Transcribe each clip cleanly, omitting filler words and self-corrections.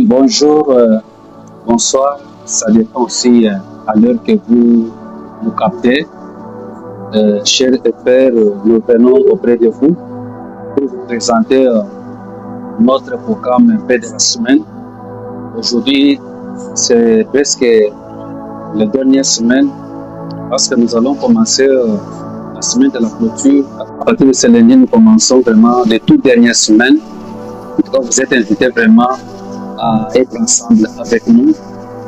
Bonjour, bonsoir. Ça dépend aussi à l'heure que vous nous captez. Chers pères, nous venons auprès de vous pour vous présenter notre programme Paix de la semaine. Aujourd'hui, c'est presque la dernière semaine parce que nous allons commencer la semaine de la clôture. À partir de ce lundi, nous commençons vraiment les toutes dernières semaines. Donc, vous êtes invités vraiment à être ensemble avec nous,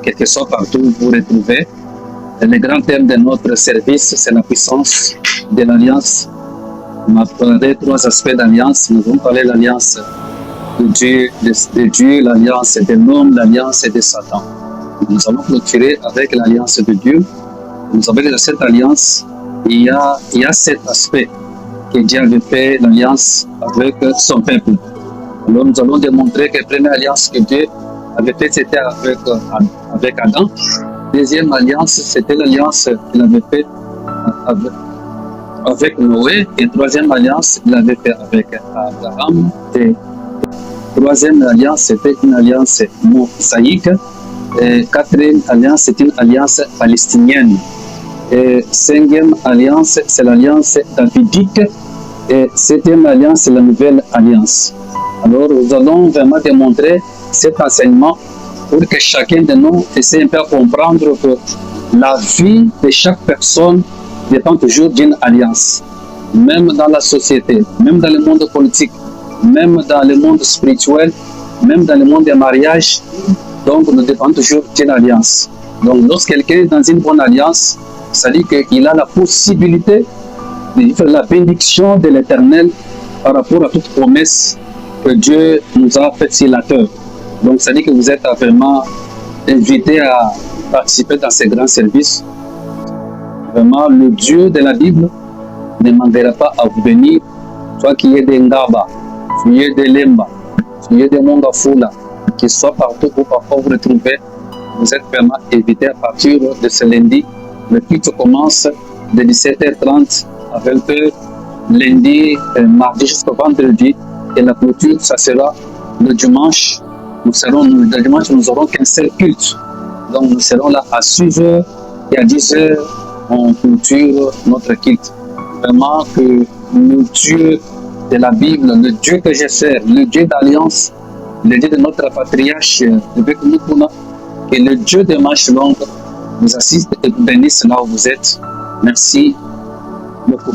quel que soit partout où vous vous retrouvez. Le grand thème de notre service, c'est la puissance de l'alliance. On va parler de trois aspects d'alliance. Nous allons parler de l'alliance de Dieu, l'alliance de l'homme, l'alliance de Satan. Nous allons clôturer avec l'alliance de Dieu. Vous savez que dans cette alliance, il y a cet aspect que Dieu avait fait l'alliance avec son peuple. Alors nous allons démontrer que la première alliance que Dieu avait faite, c'était avec Adam. Deuxième alliance, c'était l'alliance qu'il avait faite avec Noé. Et troisième alliance, il avait fait avec Abraham. Et troisième alliance, c'était une alliance mosaïque. Et quatrième alliance, c'est une alliance palestinienne. Et cinquième alliance, c'est l'alliance davidique. Et septième alliance, c'est la nouvelle alliance. Alors, nous allons vraiment démontrer cet enseignement pour que chacun de nous essaie un peu à comprendre que la vie de chaque personne dépend toujours d'une alliance. Même dans la société, même dans le monde politique, même dans le monde spirituel, même dans le monde des mariages. Donc, nous dépendons toujours d'une alliance. Donc, lorsque quelqu'un est dans une bonne alliance, ça dit qu'il a la possibilité de vivre la bénédiction de l'Éternel par rapport à toute promesse que Dieu nous a fait sur la terre. Donc, ça dit que vous êtes vraiment invités à participer dans ces grands services. Vraiment, le Dieu de la Bible ne manquera pas à vous bénir, soit qu'il y ait des Ngaba, qu'il y ait des Lemba, qu'il y ait des Mongafula, qu'il soit partout où parfois vous retrouvez. Vous êtes vraiment invités à partir de ce lundi. Le culte commence de 17h30 à 20h, lundi, mardi jusqu'au vendredi. Et la clôture, ça sera le dimanche. Le dimanche, nous n'aurons qu'un seul culte. Donc, nous serons là à 6h et à 10h, on clôture notre culte. Vraiment que le Dieu de la Bible, le Dieu que je sers, le Dieu d'alliance, le Dieu de notre patriarche, et le Dieu de marche longue vous assiste et vous bénisse là où vous êtes. Merci beaucoup.